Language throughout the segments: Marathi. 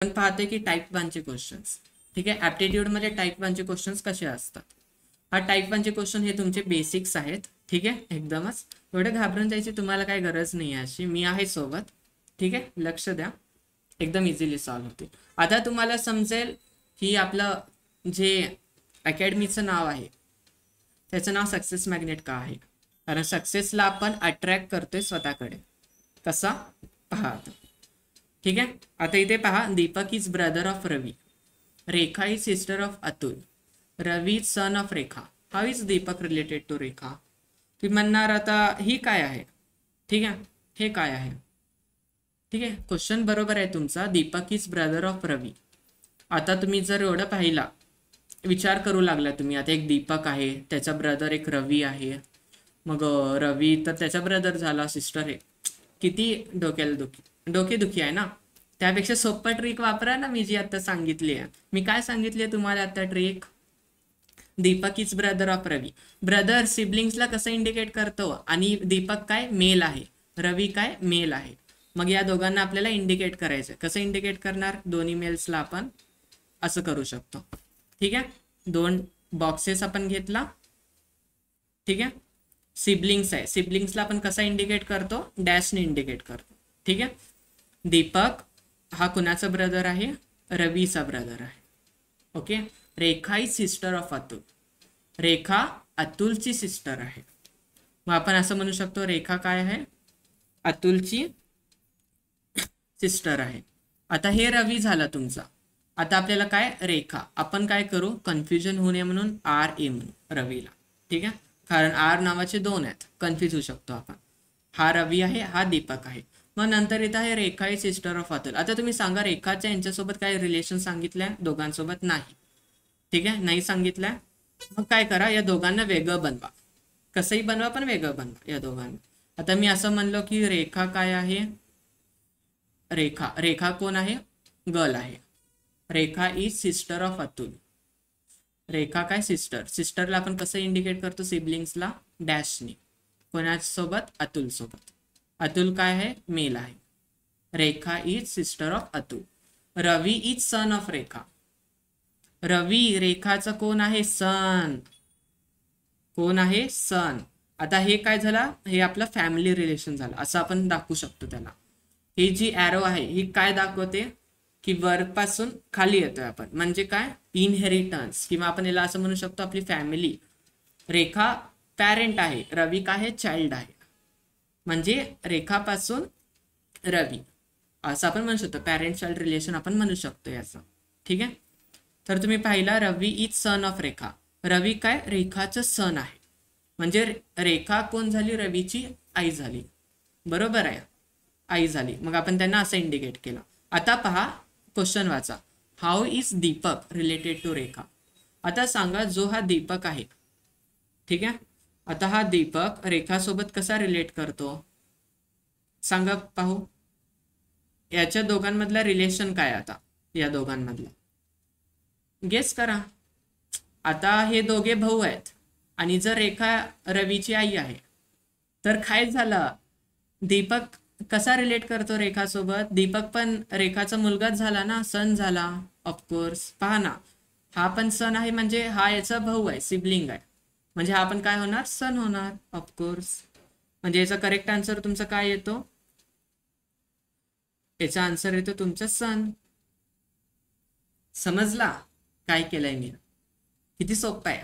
आपण पाहतोय की टाईप 1चे क्वेश्चन्स, ठीक आहे. ऍप्टिट्यूड मध्ये टाईप 1चे क्वेश्चन्स कसे असतात. हा टाईप 1चे क्वेश्चन हे तुमचे बेसिक्स आहेत, ठीक आहे. एकदमच एवढं घाबरून जायची तुम्हाला काही गरज नाही आहे, अशी मी आहे सोबत, ठीक आहे. लक्ष द्या, एकदम इझिली सॉल्व्ह होते. आता तुम्हाला समजेल की आपलं जे अकॅडमीचं नाव आहे त्याचं नाव सक्सेस मॅग्नेट का आहे. कारण सक्सेसला आपण अट्रॅक्ट करतोय स्वतःकडे. कसा पहा, ठीक आहे. आता इथे पहा, Deepak is brother of Ravi, Rekha is sister of Atul, Ravi is son of Rekha. How is Deepak related to Rekha. तुम्ही म्हणणार आता ही काय आहे, ठीक आहे, हे काय आहे, ठीक आहे. क्वेश्चन बरोबर आहे तुमचा, दीपक इज ब्रदर ऑफ रवी. आता तुम्ही जर एवढं पाहिला, विचार करू लागला तुम्ही, आता एक दीपक आहे, त्याचा ब्रदर एक रवी आहे, मग रवी तर त्याचा ब्रदर झाला, सिस्टर आहे. किती डोक्याला डोकेदुखी आहे ना. त्यापेक्षा सोपं ट्रिक वापरा ना, मी जी आता सांगितली आहे. मी काय सांगितली आहे तुम्हाला आता trick. Deepak is brother of Ravi. Brother सिबलिंग्सला कसं इंडिकेट करतो, आणि दीपक काय मेल आहे, रवी काय मेल आहे. मग या दोघांना आपल्याला इंडिकेट करायचं. कसं इंडिकेट करणार, दोन्ही मेल्सला आपण असं करू शकतो, ठीक आहे. दोन बॉक्सेस आपण घेतला, ठीक आहे. सिबलिंग्स आहे, सिबलिंग्सला आपण कसा इंडिकेट करतो, डॅशने इंडिकेट करतो, ठीक आहे. दीपक हा कुणाचा ब्रदर आहे, रवीचा ब्रदर आहे, okay. Rekha is sister of Atul, Rekha अतुलची सिस्टर आहे. मग आपण असं म्हणू शकतो, रेखा काय आहे, अतुलची सिस्टर आहे. आता हे रवी झाला तुमचा. आता आपल्याला काय रेखा, आपण काय करू, कन्फ्युजन होऊ नये म्हणून आर ए म्हणू रवीला, ठीक आहे. कारण आर नावाचे दोन आहेत, कन्फ्युज होऊ शकतो आपण. हा रवी आहे, हा दीपक आहे. मग नंतर येत आहे रेखा ही सिस्टर ऑफ अतुल. आता तुम्ही सांगा, रेखाच्या यांच्यासोबत काय रिलेशन सांगितलंय, दोघांसोबत नाही, ठीक आहे, नाही सांगितलंय. मग काय करा, या दोघांना वेगळं बनवा, कसंही बनवा पण वेगळं बनवा या दोघांना. आता मी असं म्हणलो की रेखा काय आहे, रेखा, रेखा कोण आहे, गर्ल आहे. Rekha is sister of Atul, रेखा काय सिस्टर. सिस्टरला आपण कसं इंडिकेट करतो, सिबलिंग्सला डॅशने. कोणासोबत, अतुल सोबत. अतुल काय आहे, मेल आहे. Rekha is sister of Atul. Ravi is son of Rekha, Ravi रेखाचं कोण आहे, सन. कोण आहे, सन. आता हे काय झालं, हे आपलं फॅमिली रिलेशन झालं, असं आपण दाखवू शकतो त्याला. ही जी ॲरो आहे ही काय दाखवते, की वरपासून खाली येतोय आपण, म्हणजे काय, इनहेरिटन्स. किंवा आपण याला असं म्हणू शकतो, आपली फॅमिली. रेखा पॅरेंट आहे, रवी काय आहे, चाइल्ड आहे. म्हणजे रेखापासून रवी असं आपण म्हणू शकतो, पॅरेंट चाइल्ड रिलेशन आपण म्हणू शकतो याचं, ठीक आहे. तर तुम्ही पाहिला, रवी इज सन ऑफ रेखा. रवी काय, रेखाचं सन आहे. म्हणजे रेखा कोण झाली, रवीची आई झाली, बरोबर आहे, आई झाली. मग आपण त्यांना असं इंडिकेट केलं. आता पहा, क्वेश्चन वाचा, how is Deepak related to Rekha. आता सांगा, जो हा दीपक आहे, ठीक आहे, आता हा दीपक रेखासोबत कसा रिलेट करतो, सांगा पाहू. याच्या दोघांमधला रिलेशन काय, आता या दोघांमधला गेस करा. आता हे दोघे भाऊ आहेत, आणि जर रेखा रवीची आई आहे, तर काय झालं, दीपक कसा रिलेट करतो रेखासोबत, दीपक पण रेखाचा मुलगाच झाला ना, सन झाला ऑफकोर्स. पहा ना, हा पण सन आहे, म्हणजे हा याचा भाऊ आहे, सिबलिंग आहे, म्हणजे हा पण काय होणार, सन होणार ऑफकोर्स. म्हणजे याचा करेक्ट आन्सर तुमचा काय येतो, याचा आन्सर येतो तुमचा सन. समजला काय केलंय मी, किती सोपं आहे.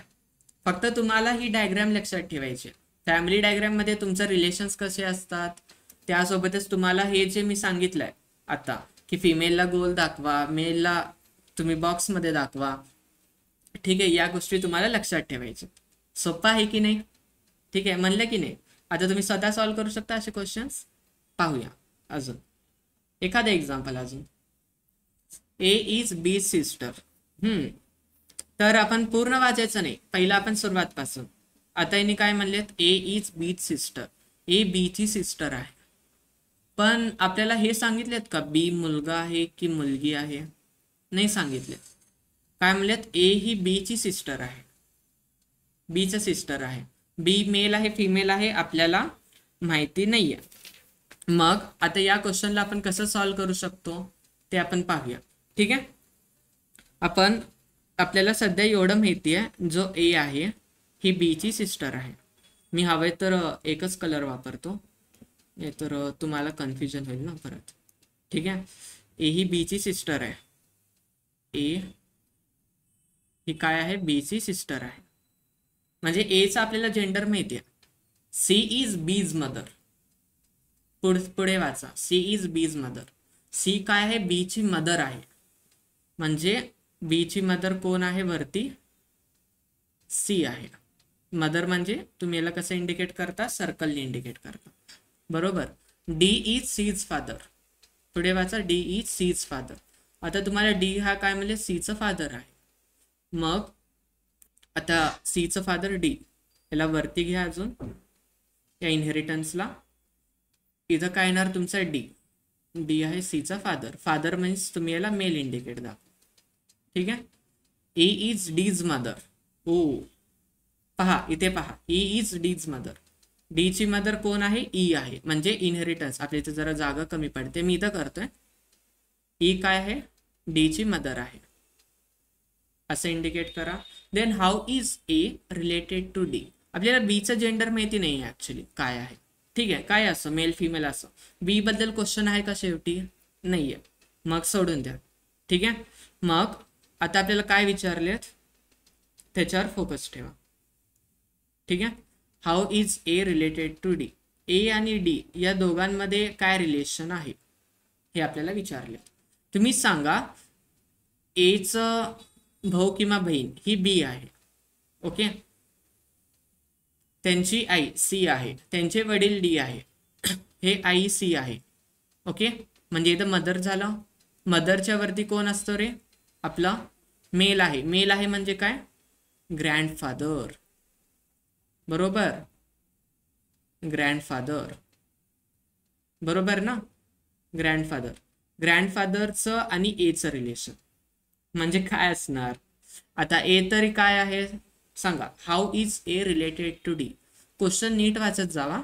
फक्त तुम्हाला ही डायग्राम लक्षात ठेवायची. फॅमिली डायग्राम मध्ये तुमचं रिलेशन्स कसे असतात, त्यासोबतच तुम्हाला हे जे मी सांगितलंय आता, की फिमेलला गोल दाखवा, मेलला तुम्ही बॉक्समध्ये दाखवा, ठीक आहे, या गोष्टी तुम्हाला लक्षात ठेवायच्या. सोपं आहे की नाही, ठीक आहे, म्हणलं की नाही. आता तुम्ही स्वतः सॉल्व्ह करू शकता असे क्वेश्चन्स. पाहूया अजून एखादं एक्झाम्पल. अजून ए इज बी सिस्टर. तर आपण पूर्ण वाचायचं नाही, पहिला आपण सुरुवात पासून. आता यांनी काय म्हणलेत, ए is B sister, A B ची सिस्टर आहे. पण आपल्याला हे सांगितलेत का, बी मुलगा आहे की मुलगी आहे, नाही सांगितलेत. काय म्हणलेत, ए ही बी ची सिस्टर आहे, बी चं सिस्टर आहे. बी मेल आहे फिमेल आहे आपल्याला माहिती नाहीये. मग आता या क्वेश्चनला आपण कसं सॉल्व्ह करू शकतो ते आपण पाहूया. ठीक आहे. आपण आपल्याला सध्या एवढं माहिती आहे, जो ए आहे ही बी ची सिस्टर आहे. मी हवे तर एकच कलर वापरतो, नाही तर तुम्हाला कन्फ्युजन होईल ना परत. ठीक आहे. ए ही बी ची सिस्टर आहे. ए ही काय आहे, बी ची सिस्टर आहे. म्हणजे एचा आपल्याला जेंडर माहिती आहे. सी इज बीज मदर. पुढे वाचा. सी इज बीज मदर. सी काय आहे, बी ची मदर आहे. म्हणजे बी ची मदर कोण आहे वरती, सी आहे. मदर म्हणजे तुम्ही याला कसं इंडिकेट करता, सर्कलने इंडिकेट करता. बरोबर. D is C's father. पुढे वाचा. D is C's father. आता तुम्हाला डी हा काय म्हणजे सीचं फादर आहे. मग आता सीचं फादर डी, याला वरती घ्या अजून या इनहेरिटन्सला. इथं काय येणार तुमचा डी. डी आहे सीचा फादर. फादर मीन्स तुम्ही याला मेल इंडिकेट दाखवा. ठीक आहे. E is D's mother. ओ पहा, इथे पहा. E is D's mother. D ची मदर कोण आहे, ई आहे. म्हणजे इनहेरिटन्स. आपल्या इथे जरा जागा कमी पडते, मी इथं करतोय. ई काय आहे, डी ची मदर आहे, असं इंडिकेट करा. Then how is A related to D. आपल्याला बीचं जेंडर माहिती नाही आहे ऍक्च्युली काय आहे. ठीक आहे. काय असं मेल फिमेल असं. बी बद्दल क्वेश्चन आहे का शेवटी, नाहीये, मग सोडून द्या. ठीक आहे. मग आता आपल्याला काय विचारलेत त्याच्यावर फोकस ठेवा. ठीक आहे. How is A related to D. A आणि डी या दोघांमध्ये काय रिलेशन आहे हे आपल्याला विचारले. तुम्ही सांगा एचं भाऊ किंवा बहीण ही बी आहे. ओके. त्यांची आई सी आहे, त्यांचे वडील डी आहे, हे आई सी आहे. ओके. म्हणजे इथं मदर झालं. मदरच्या वरती कोण असतो रे, आपला मेल आहे. मेल आहे म्हणजे काय, ग्रँडफादर. बरोबर. ग्रँडफादर. बरोबर ना. ग्रँडफादर. ग्रँडफादरचं आणि एचं रिलेशन म्हणजे काय असणार. आता ए तरी काय आहे सांगा. How is A related to D. Question नीट वाचत जावा.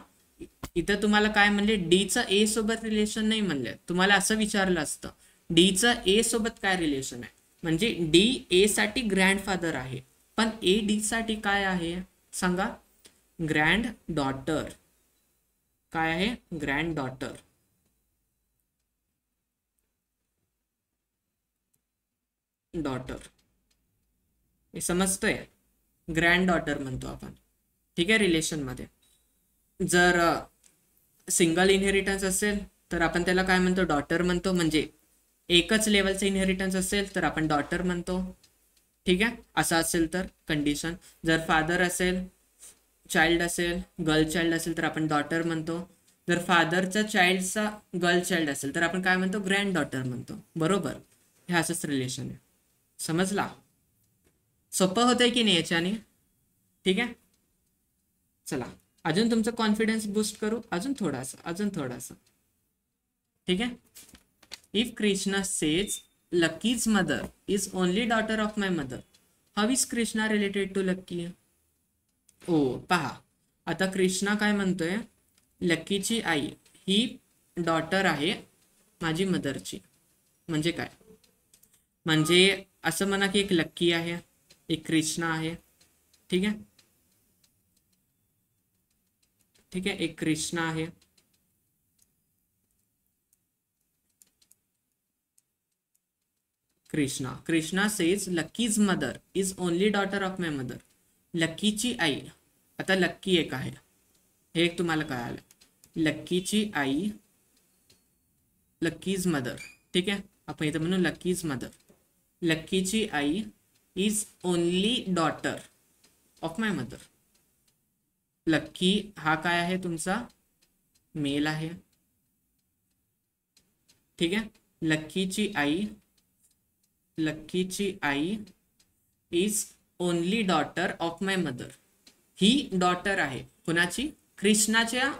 इथं तुम्हाला काय म्हणले, डीचं ए सोबत रिलेशन नाही म्हणले, तुम्हाला असं विचारलं असतं डीचं ए सोबत काय रिलेशन आहे. म्हणजे डी ए साठी ग्रँडफादर आहे, पण ए डी साठी काय आहे सांगा, ग्रँड डॉटर. काय आहे, ग्रँड डॉटर. डॉटर हे समजतंय, ग्रँड डॉटर म्हणतो आपण. ठीक आहे. रिलेशन मध्ये जर सिंगल इनहेरिटन्स असेल तर आपण त्याला काय म्हणतो, डॉटर म्हणतो. म्हणजे एकच लेवलचं इनहेरिटन्स असेल तर आपण डॉटर म्हणतो. ठीक आहे. असं असेल तर कंडिशन. जर फादर असेल, चाइल्ड असेल, गर्ल चाइल्ड असेल तर आपण डॉटर म्हणतो. जर फादरचा चाइल्डचा गर्ल चाइल्ड असेल तर आपण काय म्हणतो, ग्रँड डॉटर म्हणतो. बरोबर. हे असंच रिलेशन आहे. समजला. सोपं होतंय की नाही याच्याने. ठीक आहे. चला अजून तुमचं कॉन्फिडन्स बूस्ट करू, अजून थोडासा. ठीक आहे. If Krishna says Lucky's mother is only daughter of my mother, how is Krishna related to Lucky. ओ पहा, आता कृष्णा काय म्हणतोय, लक्कीची आई ही डॉटर आहे माझी मदरची. म्हणजे काय, म्हणजे असं म्हणा की एक लक्की आहे, एक कृष्णा आहे. ठीक आहे. ठीक आहे. एक कृष्णा आहे, Krishna says Lucky's mother is only daughter of my mother. लक्कीची आई, आता लक्की एक आहे हे एक तुम्हाला कळालं. लक्कीची आई, लक्कीज मदर. ठीक आहे. आपण इथं म्हणू लक्कीज मदर. लक्कीची आई is only daughter of my mother. Lucky हा काय आहे तुमचा, मेल आहे. ठीक आहे. लक्कीची आई is only daughter of my mother. ही डॉटर आहे कुणाची, कृष्णाच्या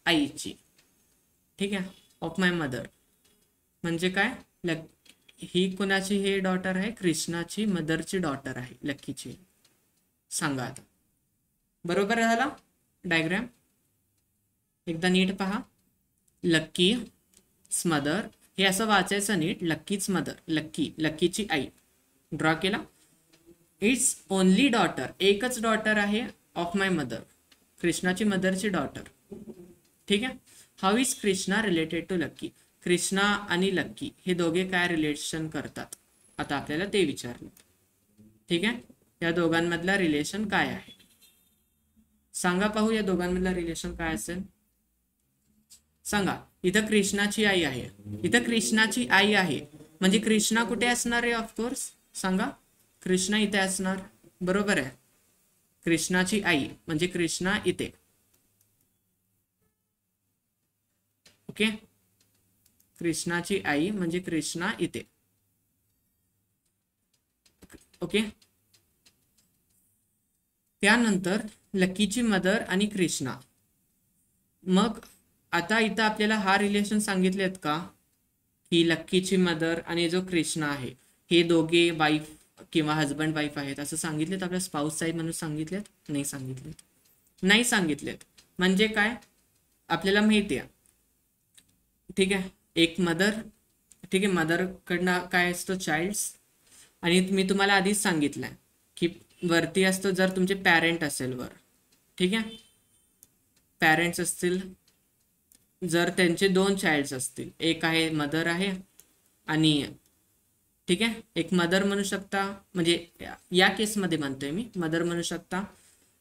आईची. ठीक आहे. ऑफ माय मदर म्हणजे काय, ही कुणाची हे डॉटर आहे, कृष्णाची मदरची डॉटर आहे लक्कीची. सांगा आता. बरोबर झाला डायग्राम. एकदा नीट पहा. लक्की मदर हे असं वाचायचं नीट, लक्कीच मदर, लक्कीची आई ड्रॉ केला. इट्स ओनली डॉटर, एकच डॉटर आहे ऑफ माय मदर, कृष्णाची मदरची डॉटर. ठीक आहे. How is Krishna related to Lucky, Krishna आणि लक्की हे दोघे काय रिलेशन करतात, आता आपल्याला ते विचारलं. ठीक आहे. या दोघांमधला रिलेशन काय आहे सांगा पाहू, या दोघांमधला रिलेशन काय असेल सांगा. इथं कृष्णाची आई आहे, इथं कृष्णाची आई आहे, म्हणजे कृष्णा कुठे असणार आहे, ऑफकोर्स सांगा, कृष्णा इथे असणार, बरोबर आहे. कृष्णाची आई म्हणजे कृष्णा इथे. ओके, कृष्णाची आई म्हणजे कृष्णा इथे. ओके. त्यानंतर लक्कीची मदर आणि कृष्णा. मग आता इथं आपल्याला हा रिलेशन सांगितलेत का की लक्कीची मदर आणि जो कृष्णा आहे हे दोघे वाईफ किंवा हजबंड वाईफ आहेत असं सांगितलेत, आपल्या स्पाउस साईड म्हणून सांगितलेत, नाही सांगितलेत, नाही सांगितलेत. म्हणजे काय आपल्याला माहिती आहे. ठीक आहे, एक मदर, ठीक आहे, मदर कडनं काय असतो चाइल्ड्स, आणि मी तुम्हाला आधीच सांगितलंय की वरती असतो जर तुमचे पॅरेंट असेल वर. ठीक आहे, पॅरेंट्स असतील, जर त्यांचे 2 चाइल्ड्स असतील, एक आहे मदर आहे आणि ठीक आहे एक मदर म्हणू शकता, म्हणजे या केसमध्ये म्हणतोय मी मदर म्हणू शकता,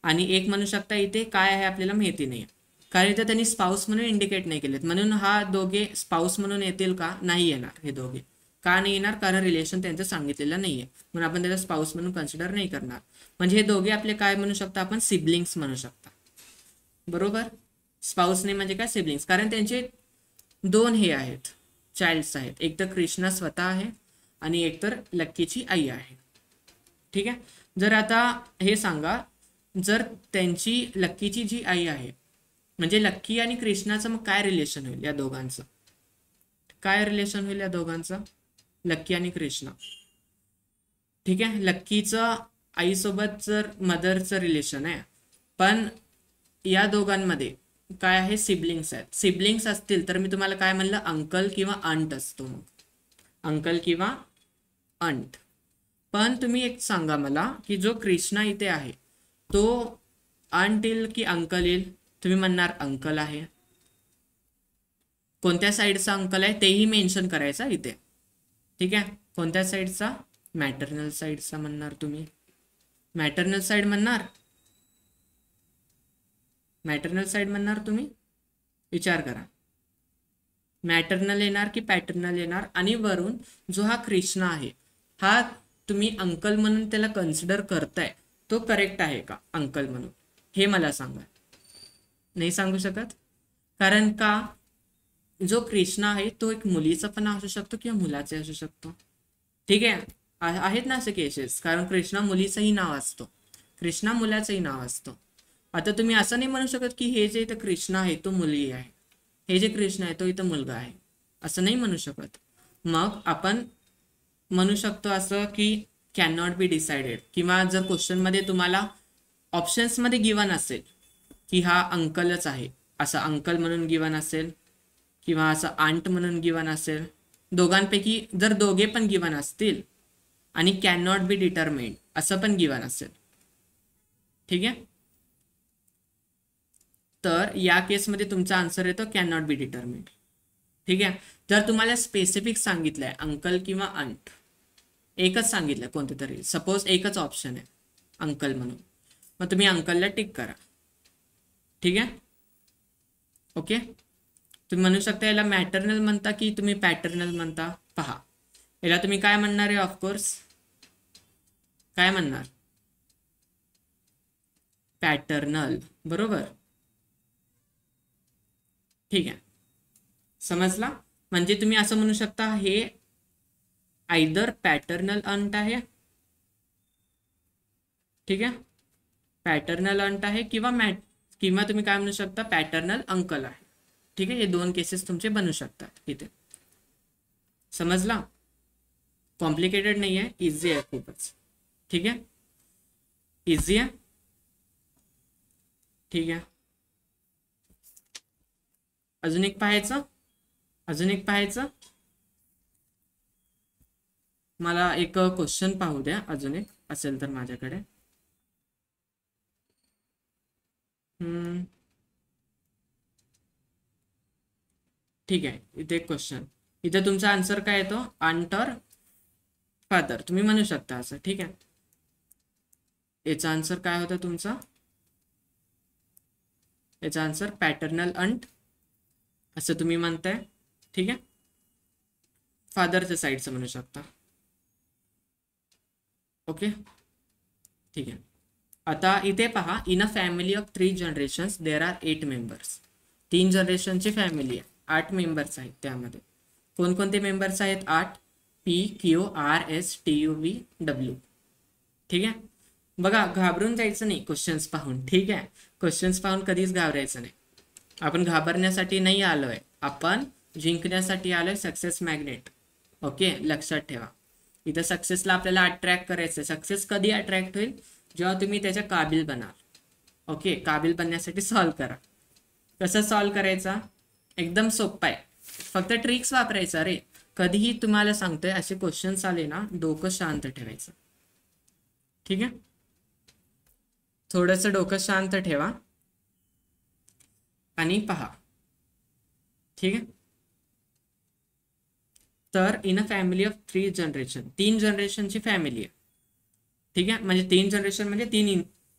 आणि एक म्हणू शकता इथे काय आहे आपल्याला माहिती नाही, कारण इथे त्यांनी स्पाउस म्हणून इंडिकेट नाही केलेत, म्हणून हा दोघे स्पाउस म्हणून येतील का, नाही येणार. हे दोघे का नाही येणार, कारण रिलेशन त्यांचं सांगितलेलं नाहीये, म्हणून आपण त्याला स्पाउस म्हणून कन्सिडर नाही करणार. म्हणजे हे दोघे आपले काय म्हणू शकता, आपण सिबलिंग्स म्हणू शकता, बरोबर. स्पाउस नाही म्हणजे काय, सिबलिंग्स, कारण त्यांचे 2 हे आहेत चाइल्ड्स आहेत, एक तर कृष्णा स्वतः आहे आणि एक तर लक्कीची आई आहे. ठीक आहे. जर आता हे सांगा, जर त्यांची लक्कीची जी आई आहे म्हणजे लक्की आणि कृष्णाचं मग काय रिलेशन होईल, या दोघांचं काय रिलेशन होईल, या दोघांचं लक्की आणि कृष्णा. ठीक आहे, लक्कीचं आईसोबत जर मदरचं रिलेशन आहे, पण या दोघांमध्ये काय आहे, सिबलिंग्स आहेत. सिबलिंग्स असतील तर मी तुम्हाला काय म्हणलं, अंकल किंवा अंट असतो, मग अंकल किंवा अंट. पण तुम्ही एक सांगा मला की जो कृष्णा इथे आहे तो अंट येईल की अंकल येईल, तुम्ही म्हणणार अंकल आहे. कोणत्या साईडचा अंकल आहे तेही मेन्शन करायचा इथे. ठीक आहे, कोणत्या साईडचा, मॅटर्नल साईडचा म्हणणार तुम्ही, मॅटर्नल साईड म्हणणार, मॅटर्नल साईड म्हणणार तुम्ही, विचार करा, मॅटर्नल येणार की पॅटर्नल येणार. आणि वरून जो हा कृष्णा आहे हा तुम्ही अंकल म्हणून त्याला कन्सिडर करताय, तो करेक्ट आहे का अंकल म्हणून, हे मला सांगा. नाही सांगू शकत, कारण का जो कृष्णा आहे तो एक मुलीचा पण असू शकतो किंवा मुलाचा असू शकतो. ठीक आहे, आहेत ना असे केसेस, कारण कृष्णा मुलीचंही नाव असतो, कृष्णा मुलाचंही नाव असतो. आता तुम्ही असं नाही म्हणू शकत की हे जे इथं कृष्णा आहे तो मुलगी आहे, हे जे कृष्ण आहे तो इथं मुलगा आहे, असं नाही म्हणू शकत. मग आपण म्हणू शकतो असं की कॅन नॉट बी डिसाइडेड, किंवा जर क्वेश्चनमध्ये तुम्हाला ऑप्शन्समध्ये गिवन असेल की हा अंकलच आहे, असं अंकल म्हणून गिवन असेल किंवा असं आंट म्हणून गिवन असेल, दोघांपैकी जर दोघे पण गिवन असतील आणि कॅन नॉट बी डिटरमाइंड असं पण गिवन असेल, ठीक आहे, तर या केसमध्ये तुमचा आन्सर येतो कॅन नॉट बी डिटरमाइंड. ठीक आहे. जर तुम्हाला स्पेसिफिक सांगितलंय अंकल किंवा अंट, एकच सांगितलं कोणते तरी, सपोज एकच ऑप्शन आहे अंकल म्हणून, मग तुम्ही अंकलला टिक करा. ठीक आहे, ओके. तुम्ही म्हणू शकता याला मॅटर्नल म्हणता की तुम्ही पॅटर्नल म्हणता, पहा याला तुम्ही काय म्हणणार आहे, ऑफकोर्स काय म्हणणार, पॅटर्नल, बरोबर. ठीक आहे, समजला. म्हणजे तुम्ही असं म्हणू शकता हे आयदर पॅटर्नल अंट आहे, ठीक आहे, पॅटर्नल अंट आहे, किंवा तुम्ही काय म्हणू शकता पॅटर्नल अंकल आहे. ठीक आहे, हे 2 केसेस तुमचे बनू शकतात इथे. समजला, कॉम्प्लिकेटेड नाही आहे, इझी आहे खूपच. ठीक आहे, इझी आहे. ठीक आहे, अजून एक पाहायचं, मला एक क्वेश्चन पाहू द्या, अजून एक असेल तर माझ्याकडे. ठीक आहे, इथे एक क्वेश्चन. इथे तुमचा आन्सर काय येतो? अंटर फादर तुम्ही म्हणू शकता असं. ठीक आहे, याचा आन्सर काय होता तुमचा? याचा आन्सर पॅटर्नल अंट असं तुम्ही म्हणताय. ठीक आहे, फादरच्या साईडचं म्हणू शकता. ओके, ठीक आहे. आता इथे पहा, in a family of 3 generations there are 8 members. 3 जनरेशनची फॅमिली आहे, 8 मेंबर्स आहेत. त्यामध्ये कोणकोणते मेंबर्स आहेत? 8. PQRSTUVW. ठीक आहे, बघा घाबरून जायचं नाही क्वेश्चन्स पाहून. ठीक आहे, क्वेश्चन्स पाहून कधीच घाबरायचं नाही. आपण घाबरण्यासाठी नाही आलोय, आपण जिंकण्यासाठी आलोय. Success magnet. ओके, लक्षात ठेवा. इथं सक्सेसला आपल्याला अट्रॅक्ट करायचं. सक्सेस कधी अट्रॅक्ट होईल? जेव्हा तुम्ही त्याच्या काबिल बनाल. ओके, काबिल बनण्यासाठी सॉल्व करा. कसं सॉल्व करायचा? एकदम सोपं आहे, फक्त ट्रिक्स वापरायचा रे. कधीही तुम्हाला सांगतोय, असे क्वेश्चन्स आले ना, डोकं शांत ठेवायचं. ठीक आहे, थोडंसं डोकं शांत ठेवा आणि पहा. ठीक आहे, तर in a family of 3 generation, 3 जनरेशनची फॅमिली आहे. ठीक आहे, म्हणजे 3 जनरेशन म्हणजे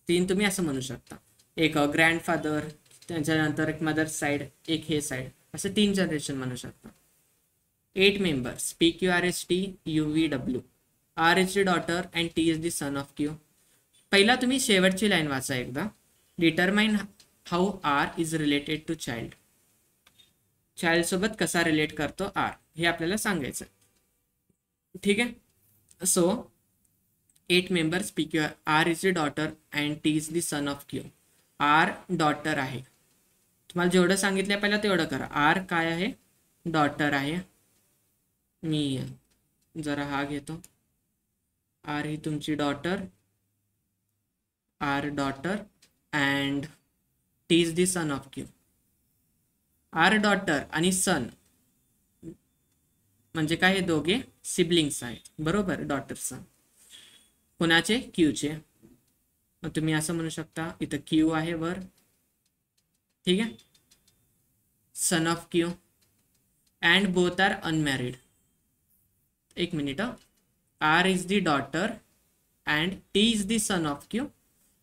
तीन तुम्ही असं म्हणू शकता. एक ग्रँडफादर, त्याच्यानंतर एक मदर साइड, एक हे साइड, असे 3 जनरेशन म्हणू शकता. 8 members. PQRSTUVW. R is the daughter and T is the son of Q. पहिला तुम्ही शेवटची लाईन वाचा एकदा. Determine how R is related to child. Child सोबत कसा रिलेट करतो R, हे आपल्याला सांगायचं. ठीक आहे, so 8 members. PQ. R is the daughter and T is the son of Q. R daughter आहे. तुम्हाला जेवढं सांगितलं पहिला तेवढं करा. R काय आहे? डॉटर आहे. मी जरा हा घेतो. R ही तुमची daughter, R daughter and T is the son of Q. R daughter आणि सन म्हणजे काय? हे दोघे सिबलिंग्स आहेत, बरोबर. डॉटर सन कोणाचे? क्यूचे. मग तुम्ही असं म्हणू शकता, इथं क्यू आहे वर. ठीक आहे, son of Q and both are unmarried. एक मिनिट. R is the daughter and T is the son of Q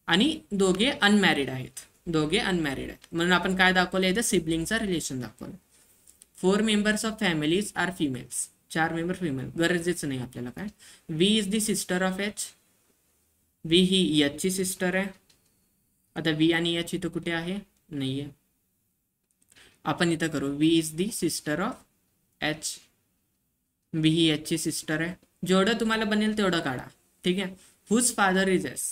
आणि दोघे अनमॅरिड आहेत. दोघे अनमॅरिड आहेत म्हणून आपण काय दाखवलं? इथं सिबलिंगचा रिलेशन दाखवलं. 4 members of families are females. 4 member female, गरजेचं नाही आपल्याला काय. V is the sister of H. V ही H ची सिस्टर आहे. आता V आणि H इथं कुठे आहे? नाहीये. आपण इथं करू. V is the sister of H. V ही H ची सिस्टर आहे. जेवढं तुम्हाला बनेल तेवढं काढा. ठीक आहे, whose father is S.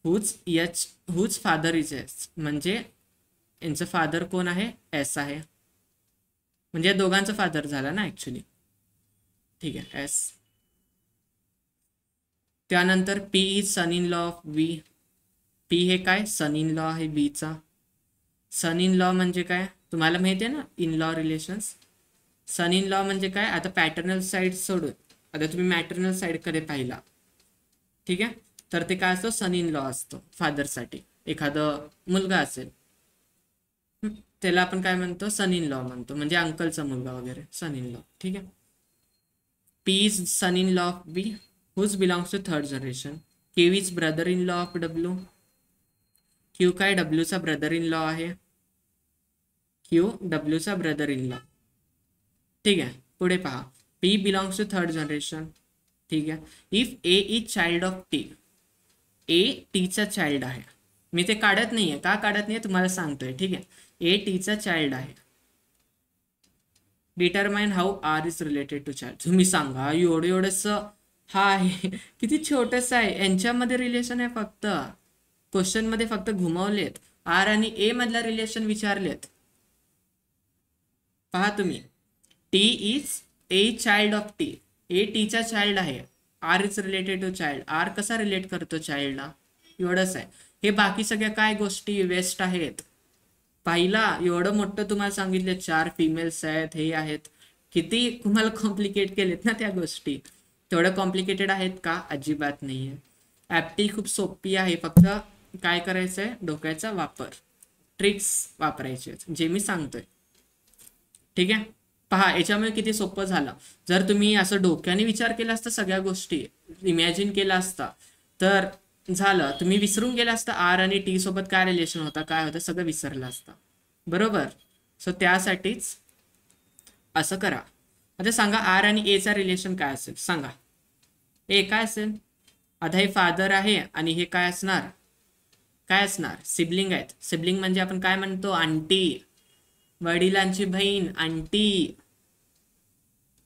Whose father is S म्हणजे यांचं फादर कोण आहे? एस आहे. म्हणजे दोघांचा फादर झाला ना ऍक्च्युली. ठीक आहे, एस. त्यानंतर P is son in law of V. P हे काय? सन इन लॉ आहे बीचा. सन इन लॉ म्हणजे काय? तुम्हाला माहिती आहे ना, in law relations. Son in law म्हणजे काय? आता पॅटर्नल साईड सोडून आता तुम्ही मॅटर्नल साईडकडे पाहिला. ठीक आहे, तर ते काय असतो? सन इन लॉ असतो फादरसाठी. एखादं मुलगा असेल त्याला आपण काय म्हणतो? सन इन लॉ म्हणतो, म्हणजे अंकलचा मुलगा वगैरे, सन इन लॉ. ठीक आहे, P is son in law of B who belongs to 3rd generation. Q is brother in law of W. Q काय? डब्ल्यूचा ब्रदर इन लॉ आहे. क्यू डब्ल्यूचा ब्रदर इन लॉ. ठीक आहे, पुढे पहा. P belongs to 3rd generation. ठीक आहे, if A is child of T. A टीचा चाइल्ड आहे. मी ते काढत नाहीये. का काढत नाहीये तुम्हाला सांगतोय. ठीक आहे, ए टीचा चाइल्ड आहे. Determine how R is related to child. तुम्ही सांगा, एवढंस हा आहे, किती छोटस आहे. यांच्यामध्ये रिलेशन आहे फक्त. क्वेश्चन मध्ये फक्त घुमावलेत. आर आणि ए मधला रिलेशन विचारलेत. पहा तुम्ही. T is A child of T. A टीचा चाइल्ड आहे. R is related to child. R कसा रिलेट करतो चाइल्डला? एवढंच आहे. हे बाकी सगळ्या काय गोष्टी वेस्ट आहेत. पाहिला, एवढं मोठं तुम्हाला सांगितलं. 4 फिमेल्स आहेत, हे आहेत. किती तुम्हाला कॉम्प्लिकेट केलेत ना त्या गोष्टी, तेवढ्या कॉम्प्लिकेटेड आहेत का? अजिबात नाहीये. ऍप्टी खूप सोपी आहे, फक्त काय करायचंय, डोक्याचा वापर, ट्रिक्स वापरायचे जे मी सांगतोय. ठीक आहे, पहा याच्यामुळे किती सोपं झालं. जर तुम्ही असं डोक्याने विचार केला असता, सगळ्या गोष्टी इमॅजिन केला असता, तर झालं, तुम्ही विसरून गेला असता आर आणि टी सोबत काय रिलेशन होता, काय होतं, सगळं विसरलं असतं. बरोबर. सो त्यासाठीच असं करा. आता सांगा आर आणि ए चा रिलेशन काय असेल, सांगा. ए काय असेल? आता हे फादर आहे आणि हे काय असणार, काय असणार, सिबलिंग आहेत. सिबलिंग म्हणजे आपण काय म्हणतो, आंटी, वडिलांची बहीण, आंटी,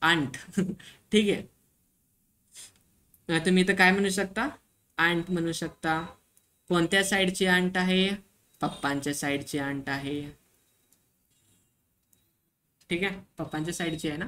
आंट. ठीक आहे, तुम्ही तर काय म्हणू शकता, आंट म्हणू शकता. कोणत्या साईडची आंट आहे? पप्पांच्या साईडची आंट आहे. ठीक आहे, पप्पांच्या साईडची आहे ना.